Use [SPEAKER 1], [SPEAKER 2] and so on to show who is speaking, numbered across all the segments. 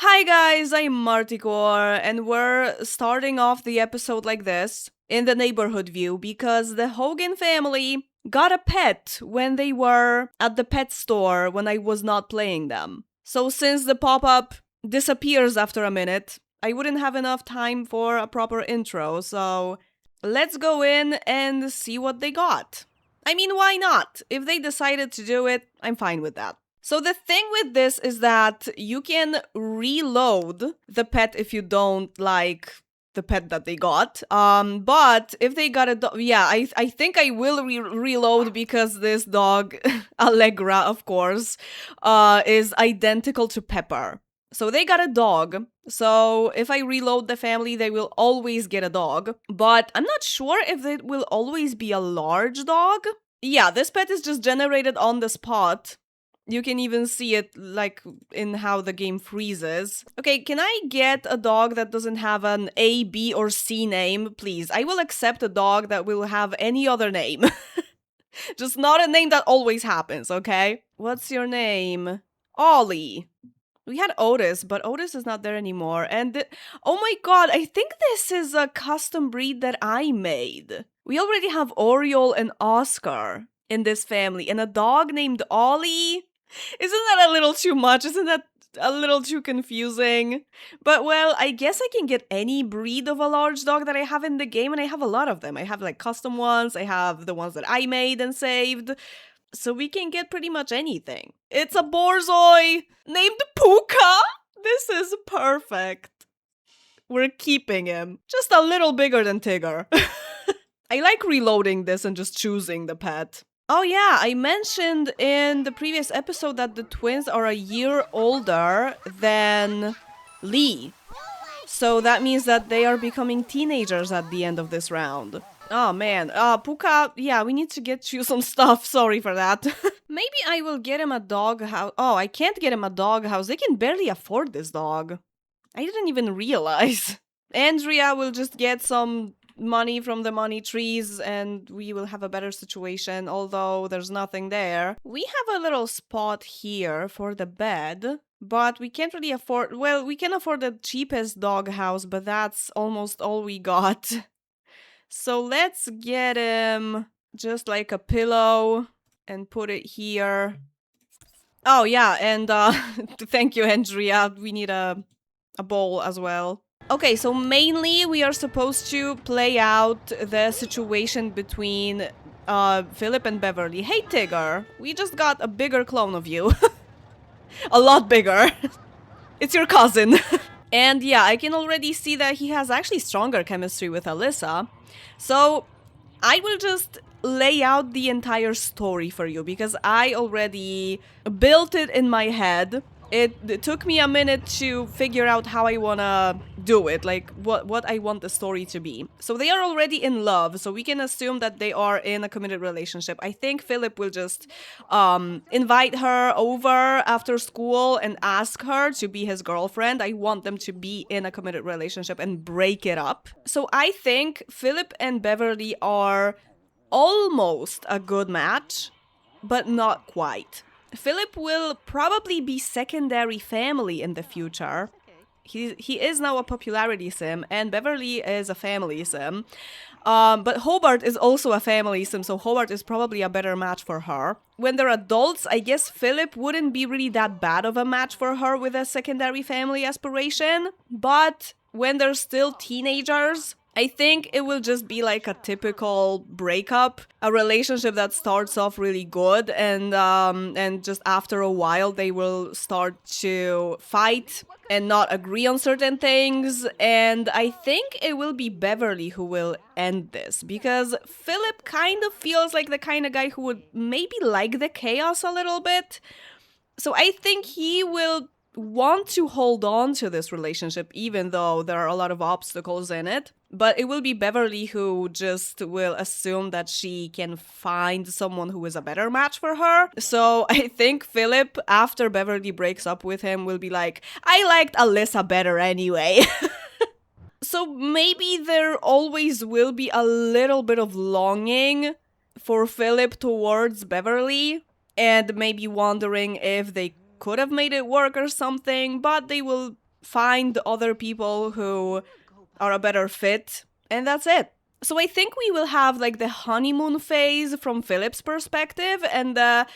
[SPEAKER 1] Hi guys, I'm Marticore, and we're starting off the episode like this, in the neighborhood view, because the Hogan family got a pet when they were at the pet store when I was not playing them. So since the pop-up disappears after a minute, I wouldn't have enough time for a proper intro, so let's go in and see what they got. I mean, why not? If they decided to do it, I'm fine with that. So the thing with this is that you can reload the pet if you don't like the pet that they got. But if they got a dog, yeah, I think I will reload because this dog, Allegra, of course, is identical to Pepper. So they got a dog. So if I reload the family, they will always get a dog. But I'm not sure if it will always be a large dog. Yeah, this pet is just generated on the spot. You can even see it like in how the game freezes. Okay, can I get a dog that doesn't have an A, B, or C name, please? I will accept a dog that will have any other name. Just not a name that always happens, okay? What's your name? Ollie. We had Otis, but Otis is not there anymore. And oh my god, I think this is a custom breed that I made. We already have Oriole and Oscar in this family, and a dog named Ollie. Isn't that a little too much? Isn't that a little too confusing? But well, I guess I can get any breed of a large dog that I have in the game, and I have a lot of them. I have like custom ones, I have the ones that I made and saved. So we can get pretty much anything. It's a Borzoi named Puka. This is perfect. We're keeping him. Just a little bigger than Tigger. I like reloading this and just choosing the pet. Oh yeah, I mentioned in the previous episode that the twins are a year older than Lee. So that means that they are becoming teenagers at the end of this round. Oh man, Puka, yeah, we need to get you some stuff, sorry for that. Maybe I will get him a dog house. Oh, I can't get him a dog house, they can barely afford this dog. I didn't even realize. Andrea will just get some money from the money trees and we will have a better situation, although there's nothing there. We have a little spot here for the bed, but we can't really afford, well, we can afford the cheapest dog house, but that's almost all we got. So let's get him just like a pillow and put it here. Oh yeah, and thank you, Andrea. We need a bowl as well. Okay, so mainly we are supposed to play out the situation between Philip and Beverly. Hey, Tigger, we just got a bigger clone of you. A lot bigger. It's your cousin. And yeah, I can already see that he has actually stronger chemistry with Alyssa. So I will just lay out the entire story for you because I already built it in my head. It took me a minute to figure out how I wanna do it, like what I want the story to be. So they are already in love, so we can assume that they are in a committed relationship. I think Philip will just invite her over after school and ask her to be his girlfriend. I want them to be in a committed relationship and break it up. So I think Philip and Beverly are almost a good match, but not quite. Philip will probably be secondary family in the future. He is now a popularity sim, and Beverly is a family sim. But Hobart is also a family sim, so Hobart is probably a better match for her. When they're adults, I guess Philip wouldn't be really that bad of a match for her with a secondary family aspiration. But when they're still teenagers, I think it will just be like a typical breakup, a relationship that starts off really good and just after a while they will start to fight and not agree on certain things. And I think it will be Beverly who will end this because Philip kind of feels like the kind of guy who would maybe like the chaos a little bit. So I think he will want to hold on to this relationship even though there are a lot of obstacles in it. But it will be Beverly who just will assume that she can find someone who is a better match for her. So I think Philip, after Beverly breaks up with him, will be like, I liked Alyssa better anyway. So maybe there always will be a little bit of longing for Philip towards Beverly and maybe wondering if they could have made it work or something, but they will find other people who are a better fit, and that's it. So I think we will have like the honeymoon phase from Philip's perspective and the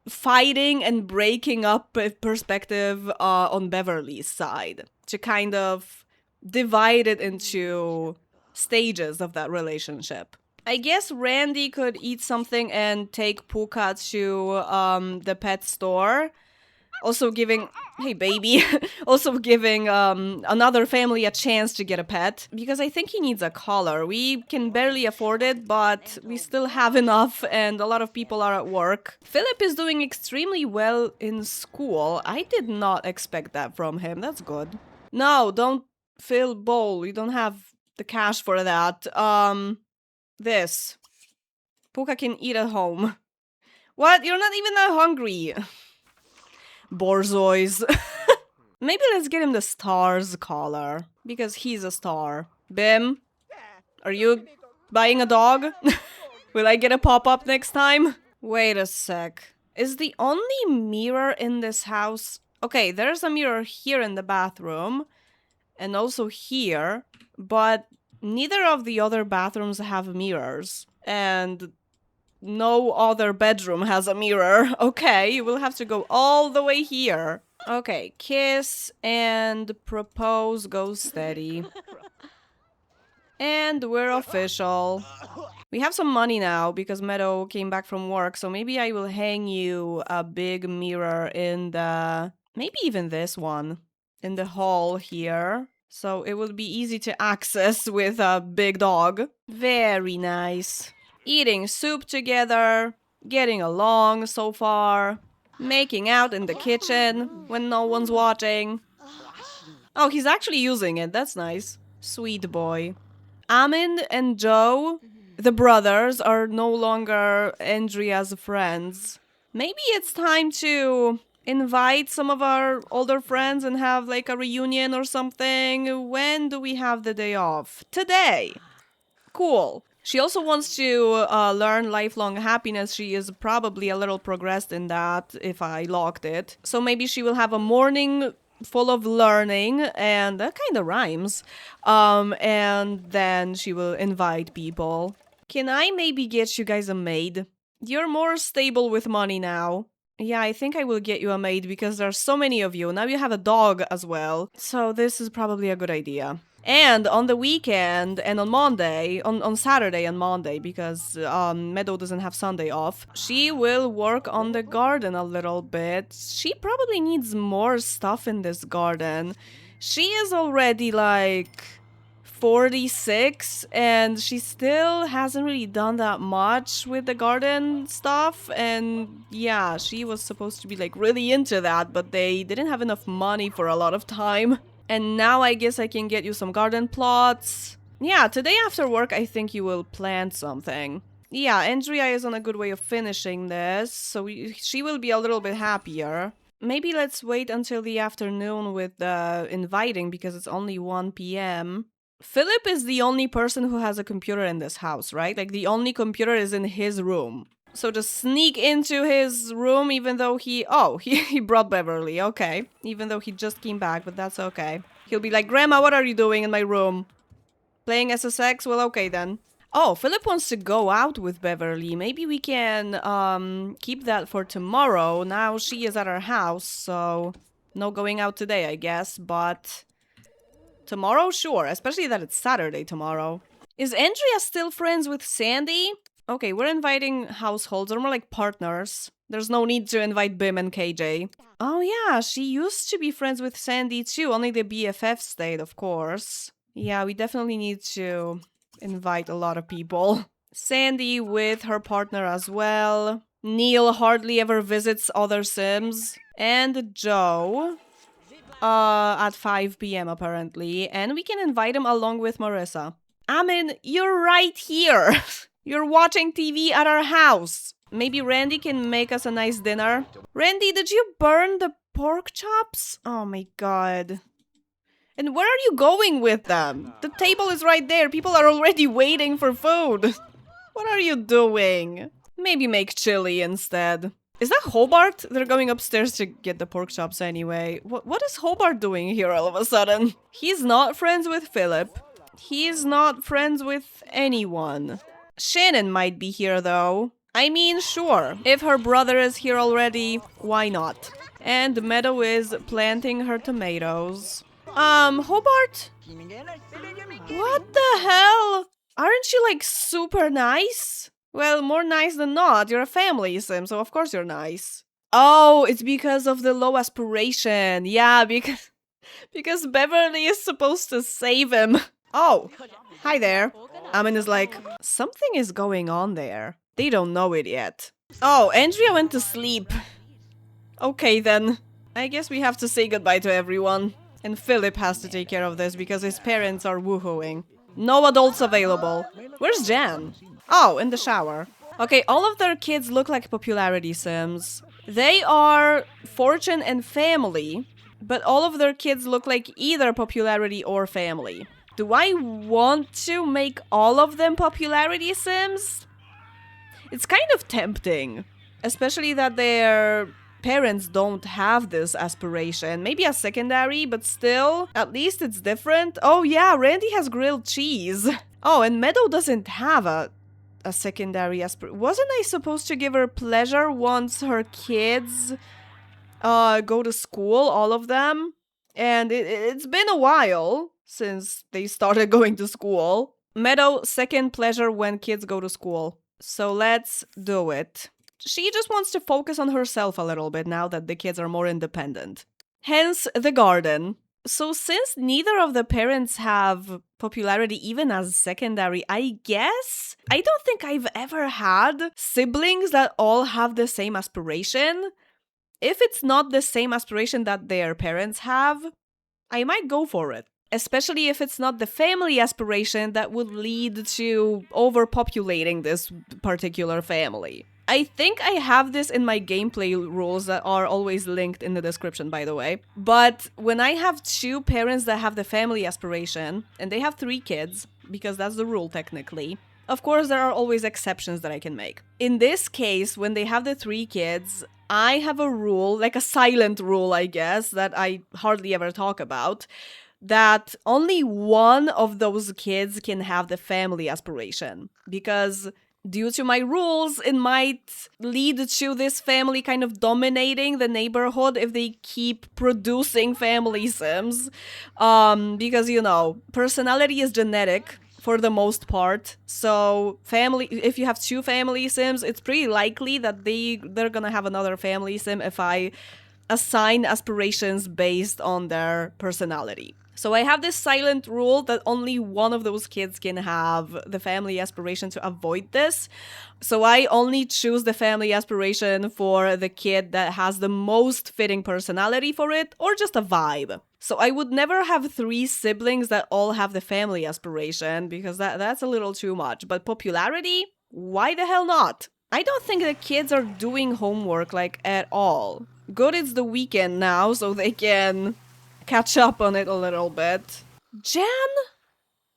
[SPEAKER 1] fighting and breaking up perspective on Beverly's side to kind of divide it into stages of that relationship. I guess Randy could eat something and take Puka to the pet store. Also giving, hey baby, also giving another family a chance to get a pet. Because I think he needs a collar. We can barely afford it, but we still have enough and a lot of people are at work. Philip is doing extremely well in school. I did not expect that from him. That's good. No, don't fill bowl. You don't have the cash for that. This. Puka can eat at home. What? You're not even that hungry. Borzois. Maybe let's get him the stars collar, because he's a star. Bim, are you buying a dog? Will I get a pop-up next time? Wait a sec. Is the only mirror in this house... Okay, there's a mirror here in the bathroom, and also here, but neither of the other bathrooms have mirrors. And no other bedroom has a mirror. Okay, we'll have to go all the way here. Okay, kiss and propose, go steady. And we're official. We have some money now because Meadow came back from work, so maybe I will hang you a big mirror in the... Maybe even this one. In the hall here. So it will be easy to access with a big dog. Very nice. Eating soup together, getting along so far, making out in the kitchen when no one's watching. Oh, he's actually using it, that's nice. Sweet boy. Amin and Joe, the brothers, are no longer Andrea's friends. Maybe it's time to invite some of our older friends and have like a reunion or something. When do we have the day off? Today. Cool. She also wants to learn lifelong happiness. She is probably a little progressed in that, if I locked it. So maybe she will have a morning full of learning, and that kind of rhymes. And then she will invite people. Can I maybe get you guys a maid? You're more stable with money now. Yeah, I think I will get you a maid because there's so many of you. Now you have a dog as well. So this is probably a good idea. And on the weekend and on Monday, on Saturday and Monday, because Meadow doesn't have Sunday off, she will work on the garden a little bit. She probably needs more stuff in this garden. She is already like 46 and she still hasn't really done that much with the garden stuff. And yeah, she was supposed to be like really into that, but they didn't have enough money for a lot of time. And now I guess I can get you some garden plots. Yeah, today after work I think you will plant something. Yeah, Andrea is on a good way of finishing this, so she will be a little bit happier. Maybe let's wait until the afternoon with the inviting because it's only 1 p.m. Philip is the only person who has a computer in this house, right? Like the only computer is in his room. So just sneak into his room even though he brought Beverly, okay. Even though he just came back, but that's okay. He'll be like, Grandma, what are you doing in my room? Playing SSX? Well, okay then. Oh, Philip wants to go out with Beverly. Maybe we can keep that for tomorrow. Now she is at our house, so no going out today, I guess. But tomorrow, sure. Especially that it's Saturday tomorrow. Is Andrea still friends with Sandy? Okay, we're inviting households, or more like partners. There's no need to invite Bim and KJ. Oh yeah, she used to be friends with Sandy too, only the BFF stayed, of course. Yeah, we definitely need to invite a lot of people. Sandy with her partner as well. Neil hardly ever visits other Sims. And Joe. At 5 p.m. apparently. And we can invite him along with Marissa. Amin, you're right here! You're watching TV at our house. Maybe Randy can make us a nice dinner. Randy, did you burn the pork chops? Oh my god. And where are you going with them? The table is right there. People are already waiting for food. What are you doing? Maybe make chili instead. Is that Hobart? They're going upstairs to get the pork chops anyway. What is Hobart doing here all of a sudden? He's not friends with Philip. He's not friends with anyone. Shannon might be here though. I mean, sure. If her brother is here already, why not? And Meadow is planting her tomatoes. Hobart? What the hell? Aren't you like super nice? Well, more nice than not. You're a family sim, so of course you're nice. Oh, it's because of the low aspiration. Yeah, because Beverly is supposed to save him. Oh, hi there. Amin is like, something is going on there. They don't know it yet. Oh, Andrea went to sleep. Okay then. I guess we have to say goodbye to everyone. And Philip has to take care of this because his parents are woohooing. No adults available. Where's Jan? Oh, in the shower. Okay, all of their kids look like popularity sims. They are fortune and family, but all of their kids look like either popularity or family. Do I want to make all of them popularity sims? It's kind of tempting, especially that their parents don't have this aspiration. Maybe a secondary, but still, at least it's different. Oh yeah, Randy has grilled cheese. Oh, and Meadow doesn't have a secondary aspiration. Wasn't I supposed to give her pleasure once her kids go to school, all of them? And it's been a while since they started going to school. Meadow, second pleasure when kids go to school. So let's do it. She just wants to focus on herself a little bit now that the kids are more independent. Hence the garden. So since neither of the parents have popularity even as secondary, I guess I don't think I've ever had siblings that all have the same aspiration. If it's not the same aspiration that their parents have, I might go for it. Especially if it's not the family aspiration that would lead to overpopulating this particular family. I think I have this in my gameplay rules that are always linked in the description, by the way. But when I have two parents that have the family aspiration, and they have 3 kids, because that's the rule technically, of course there are always exceptions that I can make. In this case, when they have the 3 kids, I have a rule, like a silent rule, I guess, that I hardly ever talk about, that only one of those kids can have the family aspiration. Because due to my rules, it might lead to this family kind of dominating the neighborhood if they keep producing family sims. Because, you know, personality is genetic for the most part. So if you have 2 family sims, it's pretty likely that they're gonna have another family sim if I assign aspirations based on their personality. So I have this silent rule that only one of those kids can have the family aspiration to avoid this. So I only choose the family aspiration for the kid that has the most fitting personality for it, or just a vibe. So I would never have 3 siblings that all have the family aspiration, because that's a little too much. But popularity? Why the hell not? I don't think the kids are doing homework, like, at all. Good, it's the weekend now, so they can catch up on it a little bit. Jan?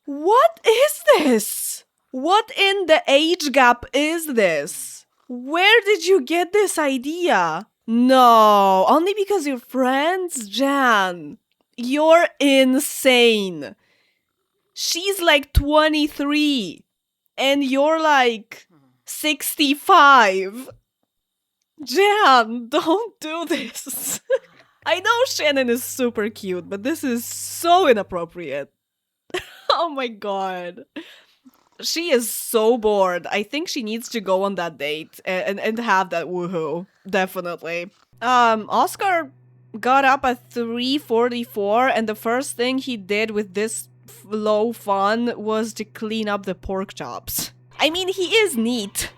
[SPEAKER 1] What is this? What in the age gap is this? Where did you get this idea? No, only because you're friends? Jan, you're insane. She's like 23, and you're like 65. Jan, don't do this. I know Shannon is super cute, but this is so inappropriate. Oh my god. She is so bored. I think she needs to go on that date and have that woohoo. Definitely. Oscar got up at 3:44, and the first thing he did with this low fun was to clean up the pork chops. I mean, he is neat.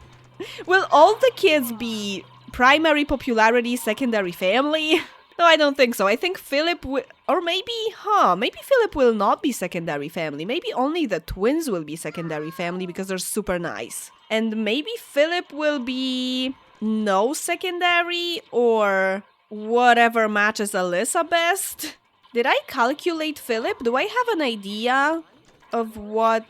[SPEAKER 1] Will all the kids be primary popularity, secondary family? No, I don't think so. I think Philip will, or maybe Philip will not be secondary family. Maybe only the twins will be secondary family because they're super nice. And maybe Philip will be no secondary, or whatever matches Alyssa best. Did I calculate Philip? Do I have an idea of what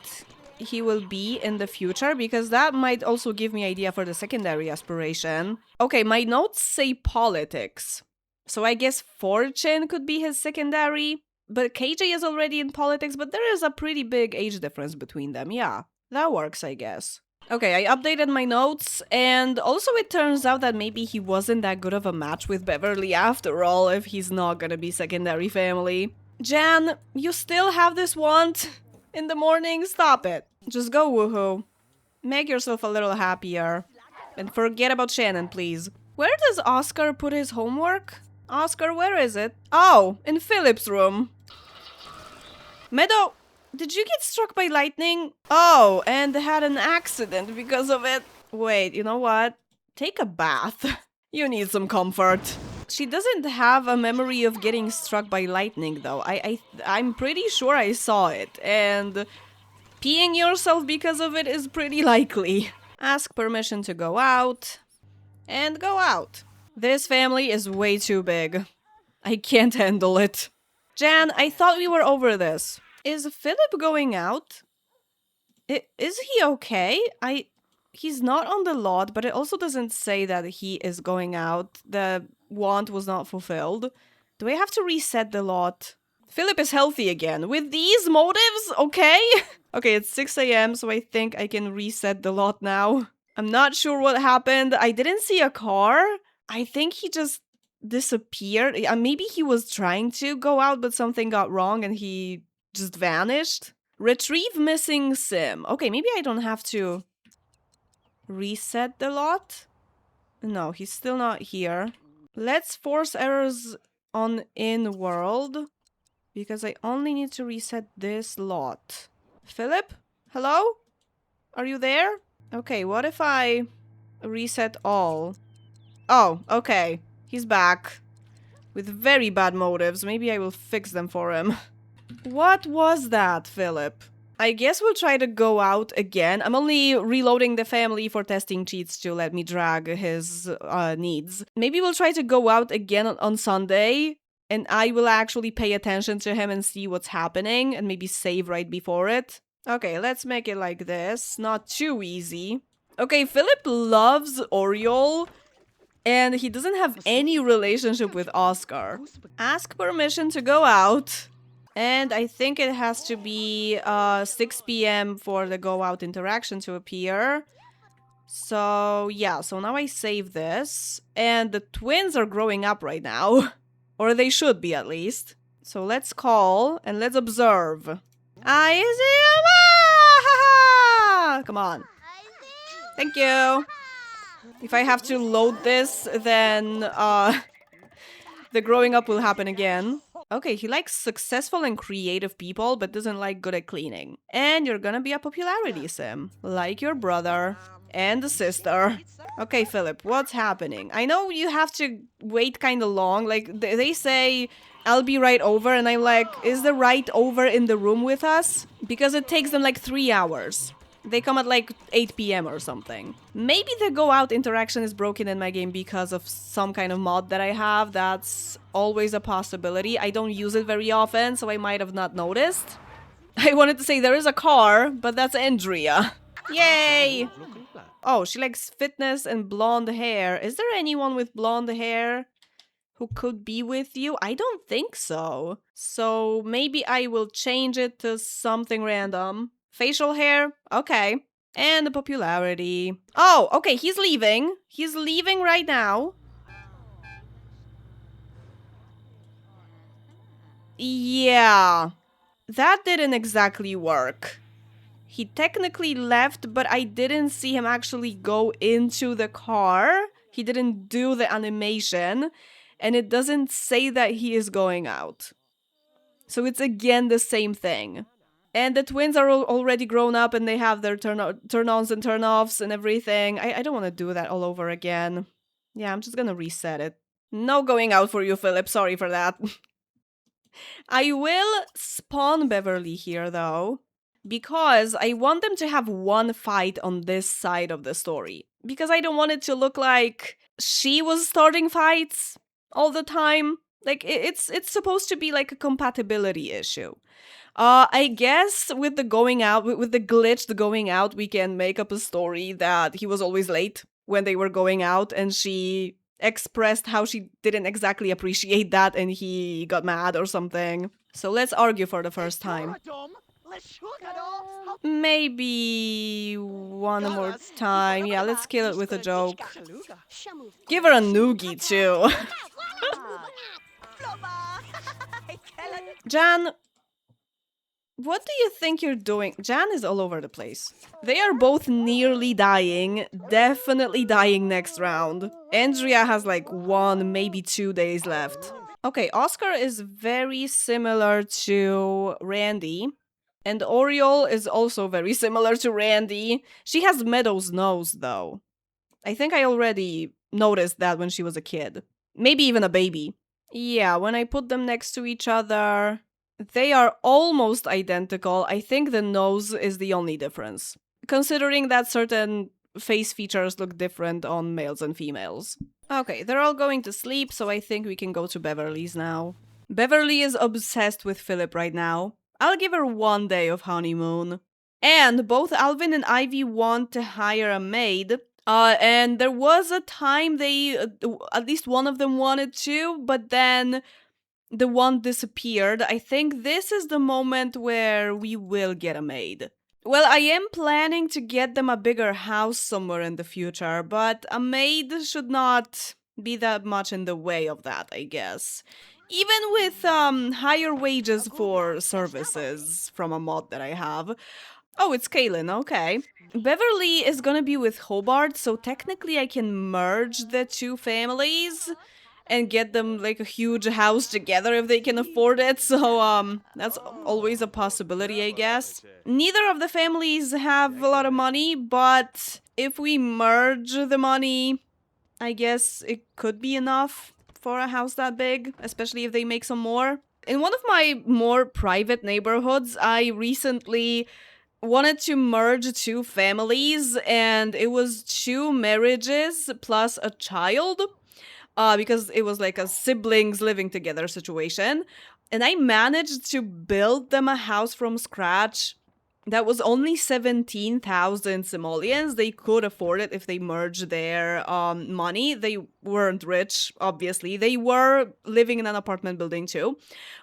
[SPEAKER 1] he will be in the future? Because that might also give me idea for the secondary aspiration. Okay, my notes say politics. So I guess fortune could be his secondary. But KJ is already in politics, but there is a pretty big age difference between them. Yeah, that works, I guess. Okay, I updated my notes, and also it turns out that maybe he wasn't that good of a match with Beverly after all, if he's not gonna be secondary family. Jan, you still have this wand in the morning? Stop it. Just go woohoo. Make yourself a little happier. And forget about Shannon, please. Where does Oscar put his homework? Oscar, where is it? Oh, in Philip's room. Meadow, did you get struck by lightning? Oh, and had an accident because of it. Wait, you know what? Take a bath. You need some comfort. She doesn't have a memory of getting struck by lightning, though. I'm pretty sure I saw it, and peeing yourself because of it is pretty likely. Ask permission to go out, and go out. This family is way too big. I can't handle it. Jan, I thought we were over this. Is Philip going out? Is he okay? He's not on the lot, but it also doesn't say that he is going out. The want was not fulfilled. Do I have to reset the lot? Philip is healthy again. With these motives, okay? Okay, it's 6 a.m., so I think I can reset the lot now. I'm not sure what happened. I didn't see a car. I think he just disappeared. Maybe he was trying to go out, but something got wrong and he just vanished. Retrieve missing sim. Okay, maybe I don't have to reset the lot. No, he's still not here. Let's force errors on in world, because I only need to reset this lot. Philip? Hello? Are you there? Okay, what if I reset all? Oh, okay. He's back. With very bad motives. Maybe I will fix them for him. What was that, Philip? I guess we'll try to go out again. I'm only reloading the family for testing cheats to let me drag his needs. Maybe we'll try to go out again on Sunday, and I will actually pay attention to him and see what's happening, and maybe save right before it. Okay, let's make it like this. Not too easy. Okay, Philip loves Oriole, and he doesn't have any relationship with Oscar. Ask permission to go out. And I think it has to be 6 p.m. for the go out interaction to appear. So yeah, so now I save this. And the twins are growing up right now. Or they should be at least. So let's call and let's observe. I see you. Come on. Thank you. If I have to load this, then the growing up will happen again. Okay, he likes successful and creative people, but doesn't like good at cleaning. And you're gonna be a popularity sim, like your brother and the sister. Okay, Philip, what's happening? I know you have to wait kind of long. Like, they say, I'll be right over, and I'm like, is the right over in the room with us? Because it takes them like 3 hours. They come at like 8 p.m. or something. Maybe the go out interaction is broken in my game because of some kind of mod that I have. That's always a possibility. I don't use it very often, so I might have not noticed. I wanted to say there is a car, but that's Andrea. Yay! Oh, she likes fitness and blonde hair. Is there anyone with blonde hair who could be with you? I don't think so. So maybe I will change it to something random. Facial hair? Okay. And the popularity. Oh, okay, he's leaving. He's leaving right now. Yeah. That didn't exactly work. He technically left, but I didn't see him actually go into the car. He didn't do the animation. And it doesn't say that he is going out. So it's again the same thing. And the twins are already grown up and they have their turn-ons and turn-offs and everything. I don't want to do that all over again. Yeah, I'm just gonna reset it. No going out for you, Philip. Sorry for that. I will spawn Beverly here, though, because I want them to have one fight on this side of the story. Because I don't want it to look like she was starting fights all the time. Like, it's supposed to be like a compatibility issue. I guess with the going out, with the glitch, the going out, we can make up a story that he was always late, when they were going out, and she expressed how she didn't exactly appreciate that and he got mad or something. So let's argue for the first time. Maybe one more time. Yeah, let's kill it with a joke. Give her a noogie too. Jan, what do you think you're doing? Jan is all over the place. They are both nearly dying, definitely dying next round. Andrea has like 1, maybe 2 days left. Okay, Oscar is very similar to Randy. And Oriole is also very similar to Randy. She has Meadow's nose, though. I think I already noticed that when she was a kid. Maybe even a baby. Yeah, when I put them next to each other, they are almost identical. I think the nose is the only difference, considering that certain face features look different on males and females. Okay, they're all going to sleep, so I think we can go to Beverly's now. Beverly is obsessed with Philip right now. I'll give her 1 day of honeymoon. And both Alvin and Ivy want to hire a maid. And there was a time they, at least one of them wanted to, but then the one disappeared. I think this is the moment where we will get a maid. Well, I am planning to get them a bigger house somewhere in the future, but a maid should not be that much in the way of that, I guess. Even with higher wages for services from a mod that I have. Oh, it's Kaylin, okay. Beverly is gonna be with Hobart, so technically I can merge the two families and get them like a huge house together if they can afford it, so that's always a possibility, I guess. Neither of the families have a lot of money, but if we merge the money, I guess it could be enough for a house that big, especially if they make some more. In one of my more private neighborhoods, I recently wanted to merge 2 families, and it was 2 marriages plus a child, because it was like a siblings living together situation. And I managed to build them a house from scratch that was only 17,000 simoleons. They could afford it if they merged their money. They weren't rich, obviously. They were living in an apartment building too.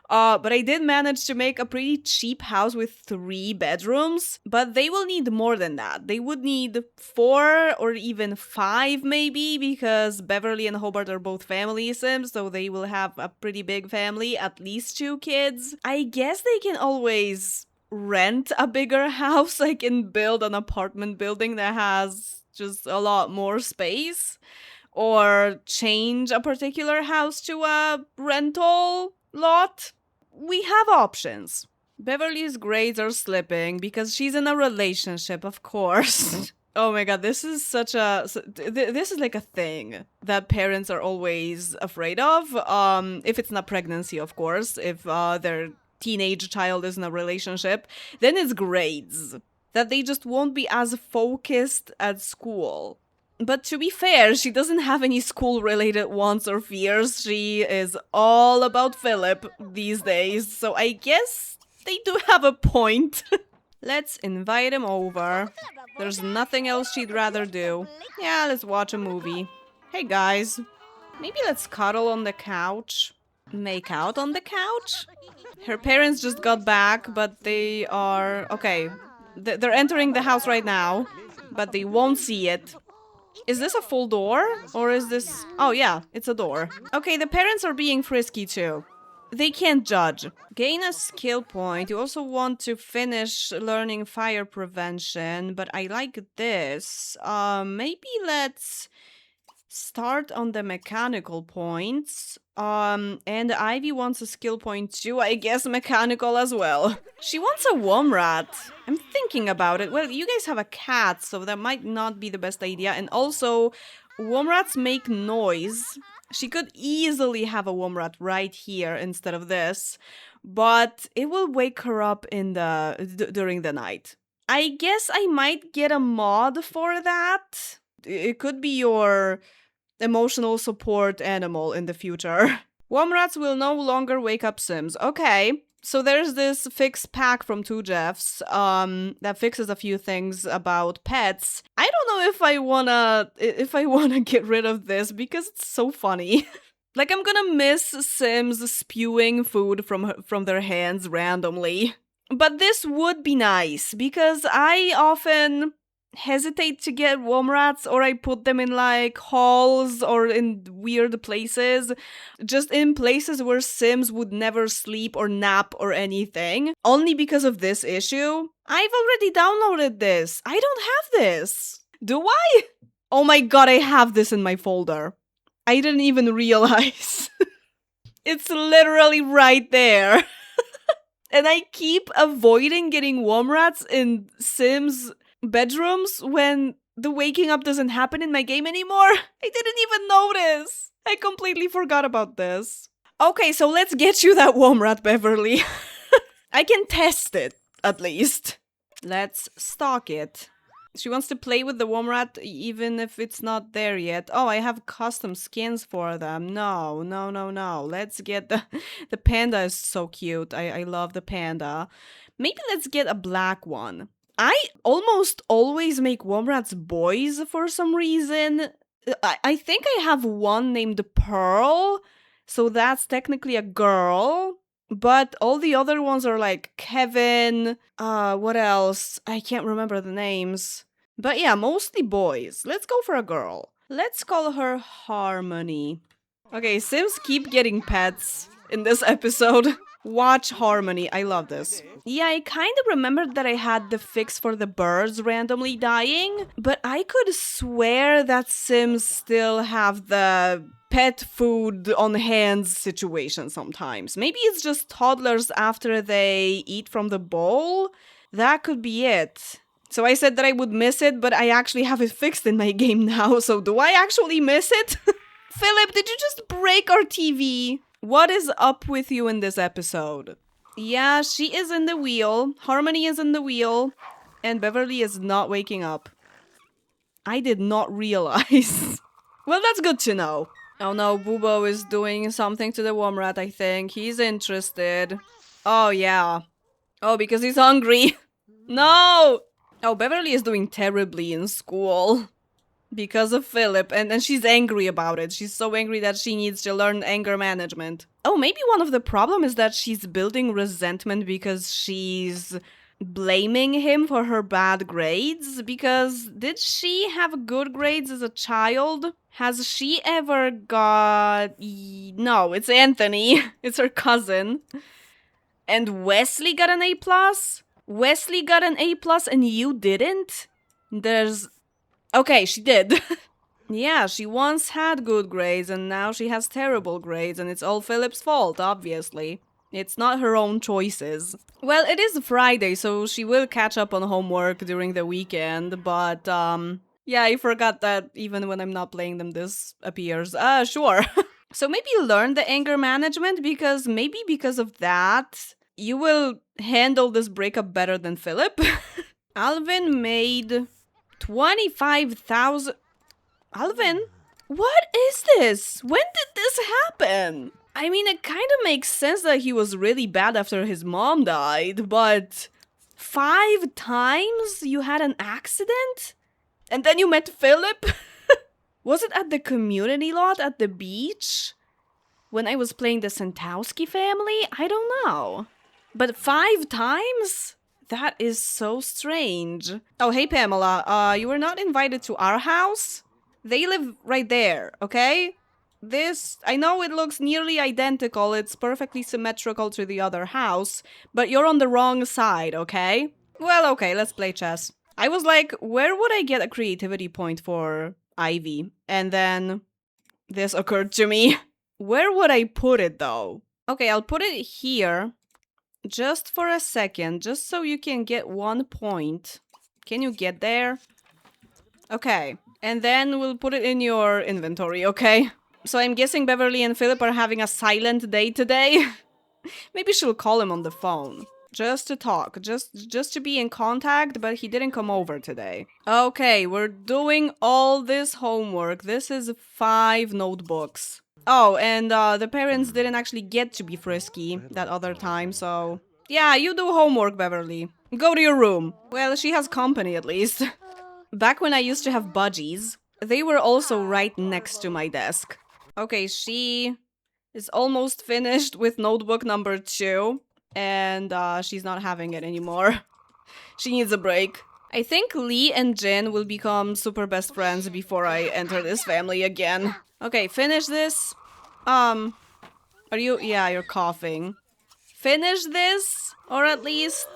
[SPEAKER 1] But I did manage to make a pretty cheap house with 3 bedrooms. But they will need more than that. They would need 4 or even 5 maybe, because Beverly and Hobart are both family sims, so they will have a pretty big family, at least 2 kids. I guess they can always rent a bigger house. I can build an apartment building that has just a lot more space, or change a particular house to a rental lot. We have options. Beverly's grades are slipping because she's in a relationship, of course. Oh my god, this is such a... This is like a thing that parents are always afraid of. If it's not pregnancy, of course. If their teenage child is in a relationship, then it's grades. That they just won't be as focused at school. But to be fair, she doesn't have any school-related wants or fears. She is all about Philip these days, so I guess they do have a point. Let's invite him over. There's nothing else she'd rather do. Yeah, let's watch a movie. Hey guys, maybe let's cuddle on the couch. Make out on the couch? Her parents just got back, but they are... Okay, they're entering the house right now, but they won't see it. Is this a full door? Or is this... Oh yeah, it's a door. Okay, the parents are being frisky too. They can't judge. Gain a skill point. You also want to finish learning fire prevention, but I like this. Maybe let's start on the mechanical points. And Ivy wants a skill point too. I guess mechanical as well. She wants a worm rat. I'm thinking about it. Well, you guys have a cat, so that might not be the best idea. And also, worm rats make noise. She could easily have a worm rat right here instead of this, but it will wake her up in during the night. I guess I might get a mod for that. It could be your emotional support animal in the future. Worm rats will no longer wake up Sims. Okay, So there's this fix pack from Two Jeffs that fixes a few things about pets. I don't know if I wanna get rid of this because it's so funny. Like, I'm gonna miss Sims spewing food from their hands randomly. But this would be nice because I often hesitate to get worm rats, or I put them in like halls or in weird places, just in places where Sims would never sleep or nap or anything, only because of this issue. I've already downloaded this. I don't have this. Do I? Oh my god, I have this in my folder. I didn't even realize. It's literally right there. And I keep avoiding getting worm rats in Sims bedrooms when the waking up doesn't happen in my game anymore. I didn't even notice. I completely forgot about this. Okay, so let's get you that worm rat, Beverly. I can test it, at least. Let's stalk it. She wants to play with the worm rat even if it's not there yet. Oh, I have custom skins for them. No. Let's get the panda is so cute. I love the panda. Maybe let's get a black one. I almost always make worm rats boys for some reason. I think I have one named Pearl, so that's technically a girl. But all the other ones are like Kevin, what else? I can't remember the names. But yeah, mostly boys. Let's go for a girl. Let's call her Harmony. Okay, Sims keep getting pets in this episode. Watch Harmony. I love this. Yeah, I kind of remembered that I had the fix for the birds randomly dying, but I could swear that Sims still have the pet food on hands situation sometimes. Maybe it's just toddlers after they eat from the bowl? That could be it. So I said that I would miss it, but I actually have it fixed in my game now, so do I actually miss it? Philip, did you just break our TV? What is up with you in this episode? Yeah, she is in the wheel, Harmony is in the wheel, and Beverly is not waking up. I did not realize. Well, that's good to know. Oh no, Bubo is doing something to the worm rat, I think. He's interested. Oh yeah. Oh, because he's hungry. No! Oh, Beverly is doing terribly in school. Because of Philip, and she's angry about it. She's so angry that she needs to learn anger management. Oh, maybe one of the problem is that she's building resentment because she's blaming him for her bad grades. Because did she have good grades as a child? Has she ever got... No, it's Anthony. It's her cousin. And Wesley got an A+? Wesley got an A+, and you didn't? There's... Okay, she did. Yeah, she once had good grades and now she has terrible grades and it's all Philip's fault, obviously. It's not her own choices. Well, it is Friday, so she will catch up on homework during the weekend, but yeah, I forgot that even when I'm not playing them, this appears. Sure. So maybe learn the anger management because maybe because of that, you will handle this breakup better than Philip. Alvin made 25,000. Alvin? What is this? When did this happen? I mean, it kind of makes sense that he was really bad after his mom died, but 5 times you had an accident? And then you met Philip? Was it at the community lot at the beach? When I was playing the Santowski family? I don't know. But 5 times? That is so strange. Oh, hey, Pamela. You were not invited to our house? They live right there, okay? This, I know it looks nearly identical. It's perfectly symmetrical to the other house, but you're on the wrong side, okay? Well, okay, let's play chess. I was like, where would I get a creativity point for Ivy? And then this occurred to me. Where would I put it, though? Okay, I'll put it here. Just for a second, just so you can get 1 point. Can you get there? Okay. And then we'll put it in your inventory, okay? So I'm guessing Beverly and Philip are having a silent day today? Maybe she'll call him on the phone. Just to talk. Just to be in contact, but he didn't come over today. Okay, we're doing all this homework. This is 5 notebooks. Oh, and the parents didn't actually get to be frisky that other time, so... Yeah, you do homework, Beverly. Go to your room. Well, she has company at least. Back when I used to have budgies, they were also right next to my desk. Okay, she is almost finished with notebook number 2, and she's not having it anymore. She needs a break. I think Lee and Jin will become super best friends before I enter this family again. Okay, finish this. Are you? Yeah, you're coughing. Finish this, or at least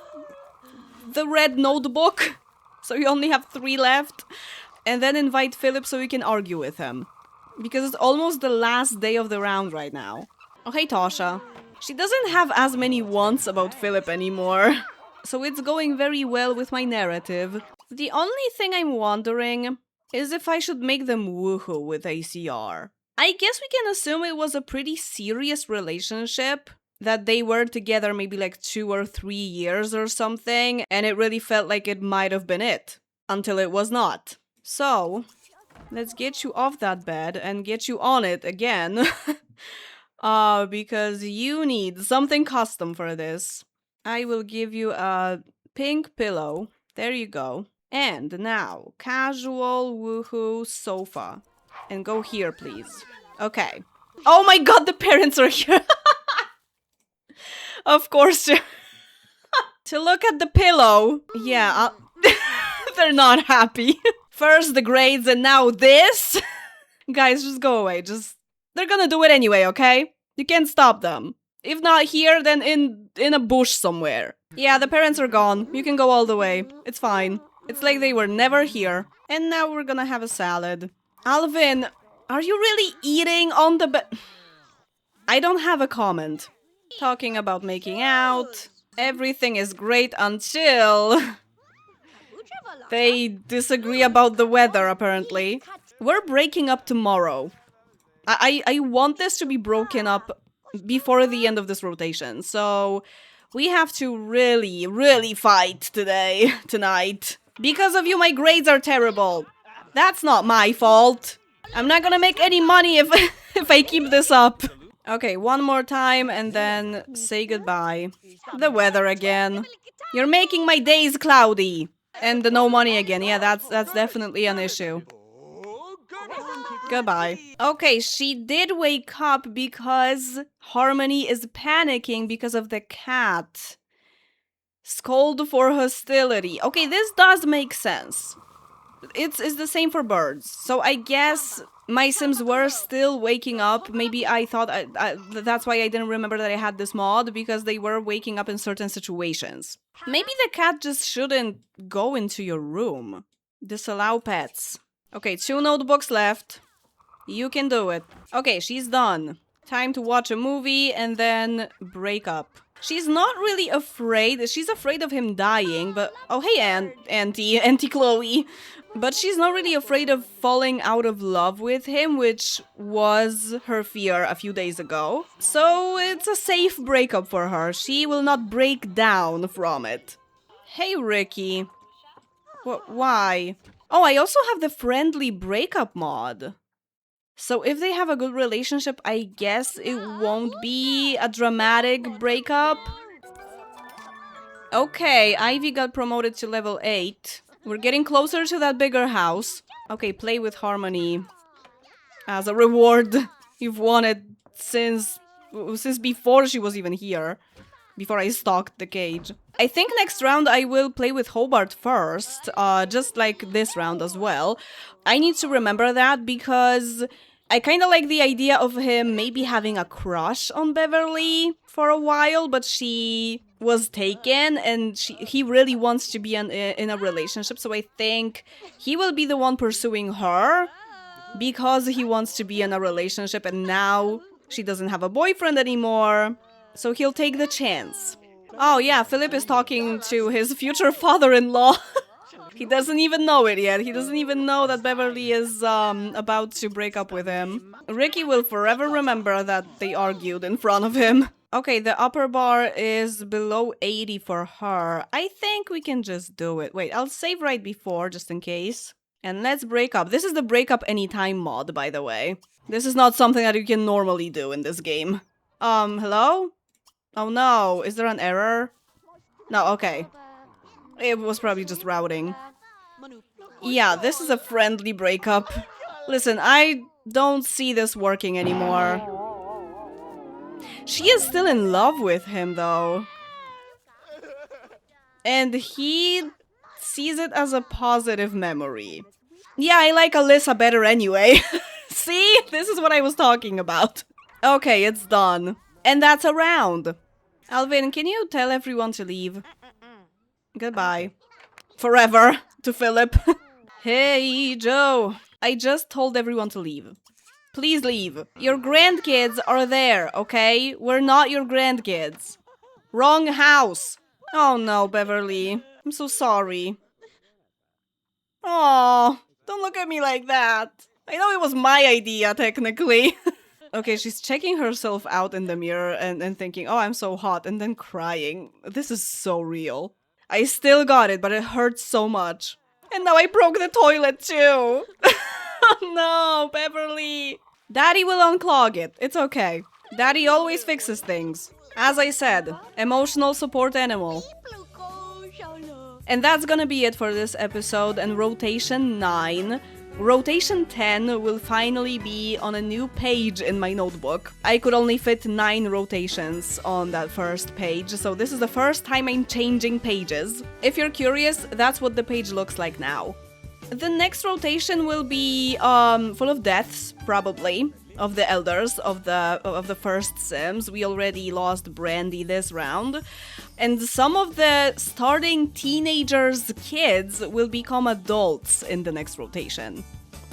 [SPEAKER 1] the red notebook. So you only have 3 left. And then invite Philip so we can argue with him. Because it's almost the last day of the round right now. Oh, hey, Tasha. She doesn't have as many wants about Philip anymore. So it's going very well with my narrative. The only thing I'm wondering is if I should make them woohoo with ACR. I guess we can assume it was a pretty serious relationship. That they were together maybe like 2 or 3 years or something. And it really felt like it might have been it. Until it was not. So, let's get you off that bed and get you on it again. Because you need something custom for this. I will give you a pink pillow. There you go. And now, casual woohoo sofa. And go here, please. Okay. Oh my god, the parents are here! Of course. To look at the pillow. Yeah, they're not happy. First the grades and now this? Guys, just go away. They're gonna do it anyway, okay? You can't stop them. If not here, then in a bush somewhere. Yeah, the parents are gone. You can go all the way. It's fine. It's like they were never here. And now we're gonna have a salad. Alvin, are you really eating on the bed? I don't have a comment. Talking about making out. Everything is great until... They disagree about the weather, apparently. We're breaking up tomorrow. I want this to be broken up before the end of this rotation, so we have to really, really fight tonight. Because of you, my grades are terrible. That's not my fault. I'm not gonna make any money if, if I keep this up. Okay, one more time and then say goodbye. The weather again. You're making my days cloudy. And the no money again. Yeah, that's definitely an issue. Goodbye. Okay, she did wake up because Harmony is panicking because of the cat. Scold for hostility. Okay, this does make sense. It's the same for birds. So I guess my Sims were still waking up. Maybe I thought that's why I didn't remember that I had this mod, because they were waking up in certain situations. Maybe the cat just shouldn't go into your room. Disallow pets. Okay, 2 notebooks left. You can do it. Okay, she's done. Time to watch a movie and then break up. She's not really afraid. She's afraid of him dying, but... Oh, hey, Auntie Chloe. But she's not really afraid of falling out of love with him, which was her fear a few days ago. So it's a safe breakup for her. She will not break down from it. Hey, Ricky. Why? Oh, I also have the friendly breakup mod. So if they have a good relationship, I guess it won't be a dramatic breakup. Okay, Ivy got promoted to level 8. We're getting closer to that bigger house. Okay, play with Harmony. As a reward. You've won it since before she was even here. Before I stalked the cage. I think next round I will play with Hobart first. Just like this round as well. I need to remember that because I kind of like the idea of him maybe having a crush on Beverly for a while, but she was taken and he really wants to be in a relationship, so I think he will be the one pursuing her because he wants to be in a relationship and now she doesn't have a boyfriend anymore, so he'll take the chance. Oh yeah, Philip is talking to his future father-in-law. He doesn't even know it yet. He doesn't even know that Beverly is about to break up with him. Ricky will forever remember that they argued in front of him. Okay, the upper bar is below 80 for her. I think we can just do it. Wait, I'll save right before, just in case. And let's break up. This is the break up anytime mod, by the way. This is not something that you can normally do in this game. Hello? Oh no, is there an error? No, okay. It was probably just routing. Yeah, this is a friendly breakup. Listen, I don't see this working anymore. She is still in love with him, though. And he sees it as a positive memory. Yeah, I like Alyssa better anyway. See? This is what I was talking about. Okay, it's done. And that's a round. Alvin, can you tell everyone to leave? Goodbye. Forever. To Philip. Hey, Joe. I just told everyone to leave. Please leave. Your grandkids are there, okay? We're not your grandkids. Wrong house. Oh no, Beverly. I'm so sorry. Aw, don't look at me like that. I know it was my idea, technically. Okay, she's checking herself out in the mirror and thinking, oh, I'm so hot, and then crying. This is so real. I still got it, but it hurts so much. And now I broke the toilet too. No, Beverly. Daddy will unclog it. It's okay. Daddy always fixes things. As I said, emotional support animal. And that's gonna be it for this episode and rotation 9. Rotation 10 will finally be on a new page in my notebook. I could only fit 9 rotations on that first page, so this is the first time I'm changing pages. If you're curious, that's what the page looks like now. The next rotation will be full of deaths, probably, of the elders of the first Sims. We already lost Brandy this round. And some of the starting teenagers' kids will become adults in the next rotation.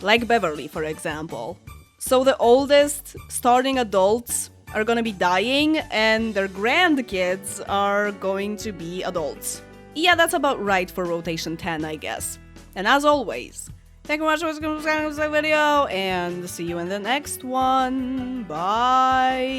[SPEAKER 1] Like Beverly, for example. So the oldest starting adults are gonna be dying, and their grandkids are going to be adults. Yeah, that's about right for rotation 10, I guess. And as always, thank you very much for watching this video, and see you in the next one. Bye!